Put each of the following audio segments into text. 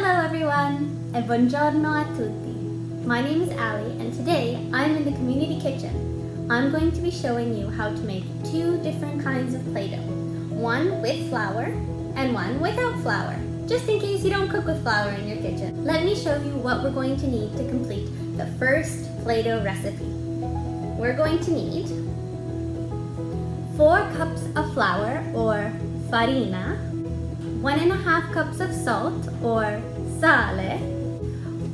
Hello everyone, e buongiorno a tutti. My name is Ali and today I'm in the community kitchen. I'm going to be showing you how to make two different kinds of Play-Doh. One with flour and one without flour, just in case you don't cook with flour in your kitchen. Let me show you what we're going to need to complete the first Play-Doh recipe. We're going to need 4 cups of flour or farina, 1.5 cups of salt or sale,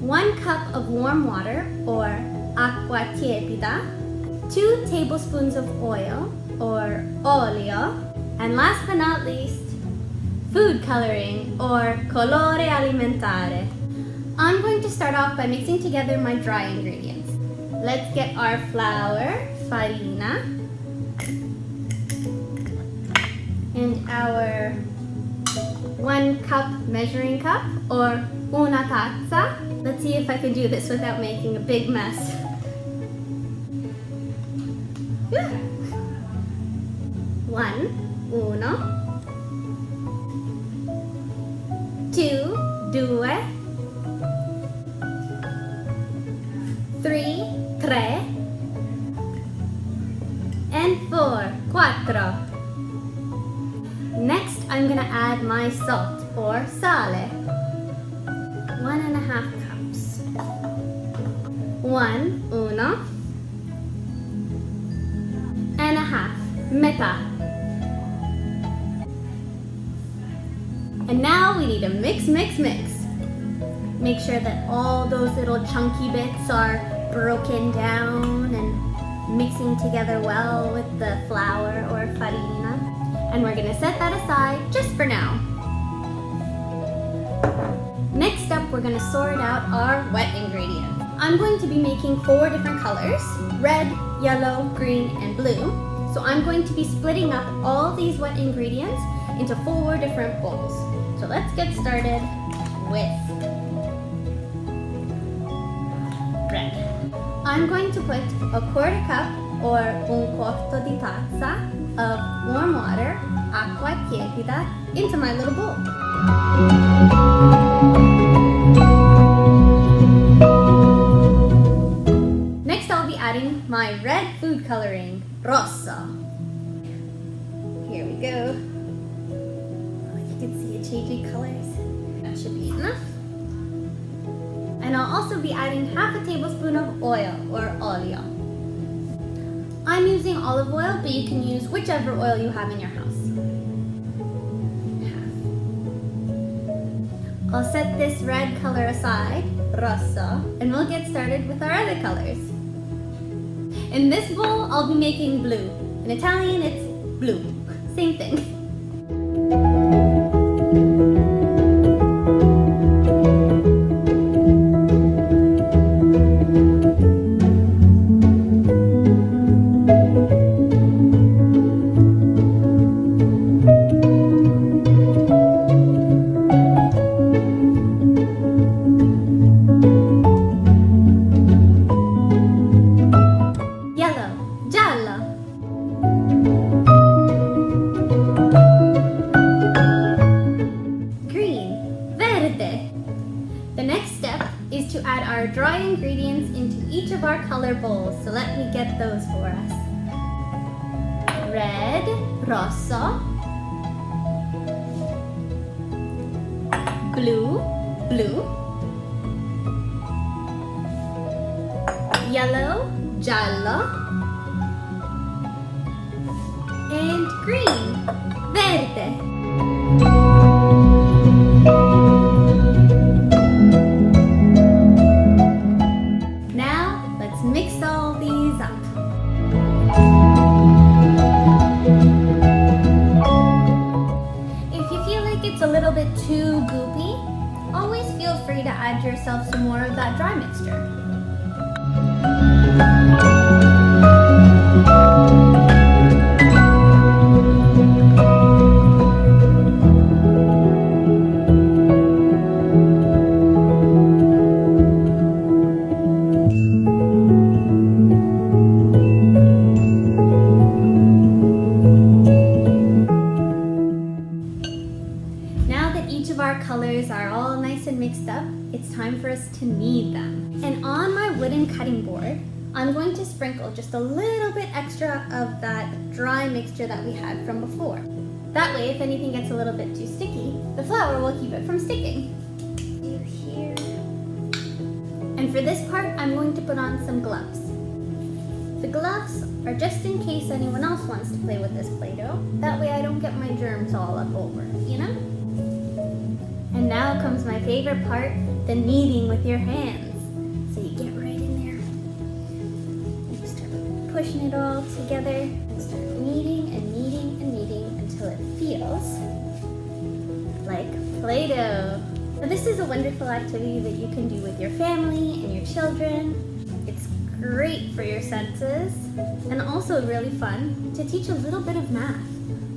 1 cup of warm water or acqua tiepida, 2 tablespoons of oil or olio, and last but not least, food coloring or colore alimentare. I'm going to start off by mixing together my dry ingredients. Let's get our flour, farina, and our 1 cup measuring cup or una tazza. Let's see if I can do this without making a big mess. Uno, 2, 3, and 4, 4. Next, I'm gonna add my salt or sale. 1.5 cups. 1 and a half, metà. And now we need to mix. Make sure that all those little chunky bits are broken down and mixing together well with the flour or farina. And we're gonna set that aside just for now. Next up, we're gonna sort out our wet ingredients. I'm going to be making 4 different colors, red, yellow, green, and blue. So I'm going to be splitting up all these wet ingredients into 4 different bowls. So let's get started with red. I'm going to put a 1/4 cup or 1/4 di tazza of warm water, acqua tiepida, into my little bowl. Next, I'll be adding my red food coloring, rosso. Here we go. Oh, you can see it changing colors. That should be enough. And I'll also be adding half a tablespoon of oil or olio. I'm using olive oil, but you can use whichever oil you have in your house. I'll set this red color aside, rosso, and we'll get started with our other colors. In this bowl, I'll be making blue. In Italian, it's blue. Same thing. The next step is to add our dry ingredients into each of our color bowls. So let me get those for us. Red, rosso. Blue, blue. Yellow, giallo. And green, verde. Mix all these up. If you feel like it's a little bit too goopy, always feel free to add yourself some more of that dry mixture. mixed up, it's time for us to knead them. And on my wooden cutting board, I'm going to sprinkle just a little bit extra of that dry mixture that we had from before. That way, if anything gets a little bit too sticky, the flour will keep it from sticking. Here. And for this part, I'm going to put on some gloves. The gloves are just in case anyone else wants to play with this Play-Doh. That way I don't get my germs all up over it, you know? And now comes my favorite part, the kneading with your hands. So you get right in there and start pushing it all together and start kneading and kneading and kneading until it feels like Play-Doh. Now this is a wonderful activity that you can do with your family and your children. It's great for your senses and also really fun to teach a little bit of math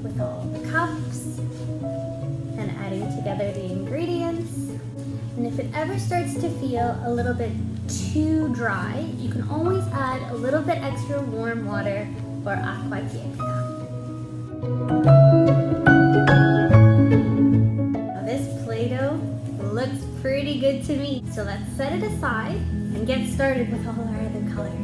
with all the cups and adding together the ingredients. And if it ever starts to feel a little bit too dry, you can always add a little bit extra warm water or acqua quieta. Now this Play-Doh looks pretty good to me, so let's set it aside and get started with all our other colors.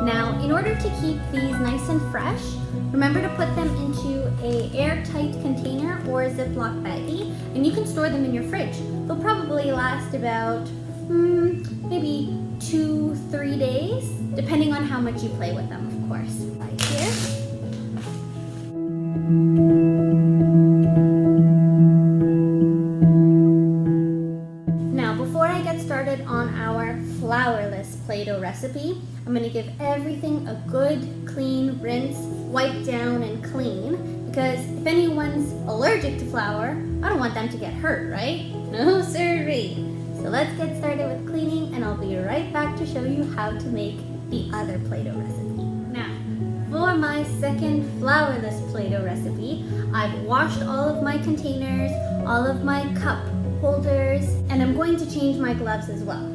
Now, in order to keep these nice and fresh, remember to put them into an airtight container or a Ziploc baggie, and you can store them in your fridge. They'll probably last about maybe 2-3 days, depending on how much you play with them, of course. Right here. Now, before I get started on our flourless Play-Doh recipe, I'm going to give everything a good, clean rinse, wipe down and clean, because if anyone's allergic to flour, I don't want them to get hurt, right? No sirree. So let's get started with cleaning, and I'll be right back to show you how to make the other Play-Doh recipe. Now, for my second flourless Play-Doh recipe, I've washed all of my containers, all of my cup holders, and I'm going to change my gloves as well.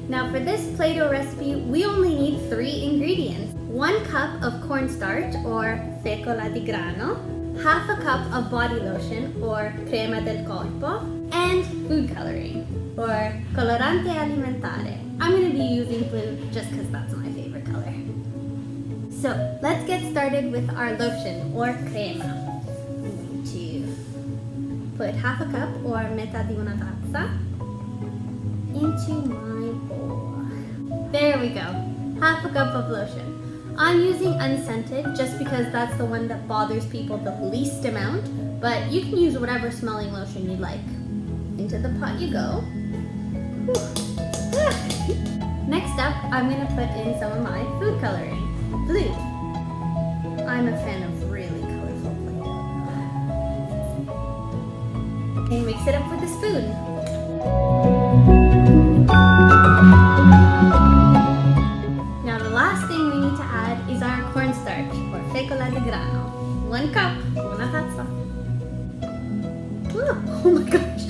Now for this Play-Doh recipe, we only need 3 ingredients. 1 cup of cornstarch or fecola di grano, half a cup of body lotion or crema del corpo, and food coloring or colorante alimentare. I'm going to be using blue just because that's my favorite color. So let's get started with our lotion or crema. I'm going to put half a cup or metà di una tazza into my bowl. There we go, half a cup of lotion. I'm using unscented just because that's the one that bothers people the least amount, but you can use whatever smelling lotion you'd like. Into the pot you go. Next up, I'm going to put in some of my food coloring. Blue. I'm a fan of really colorful Play-Doh. And mix it up with a spoon. Now the last thing we need to add is our cornstarch or fecola di grano. 1 cup, una tazza. Oh my gosh,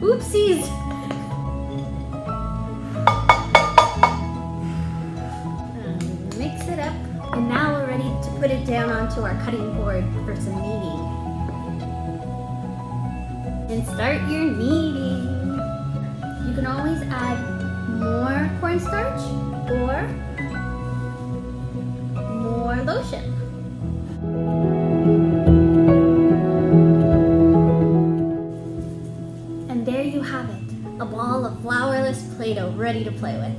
oopsies. Mix it up, and now we're ready to put it down onto our cutting board for some kneading. And start your kneading. You can always add more cornstarch or more lotion. And there you have it, a ball of flourless Play-Doh ready to play with.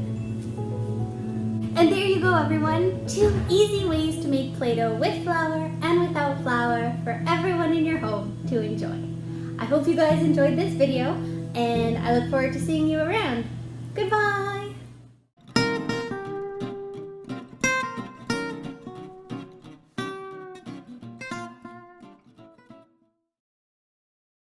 And there you go, everyone, 2 easy ways to make Play-Doh with flour and without flour for everyone in your home to enjoy. I hope you guys enjoyed this video, and I look forward to seeing you around.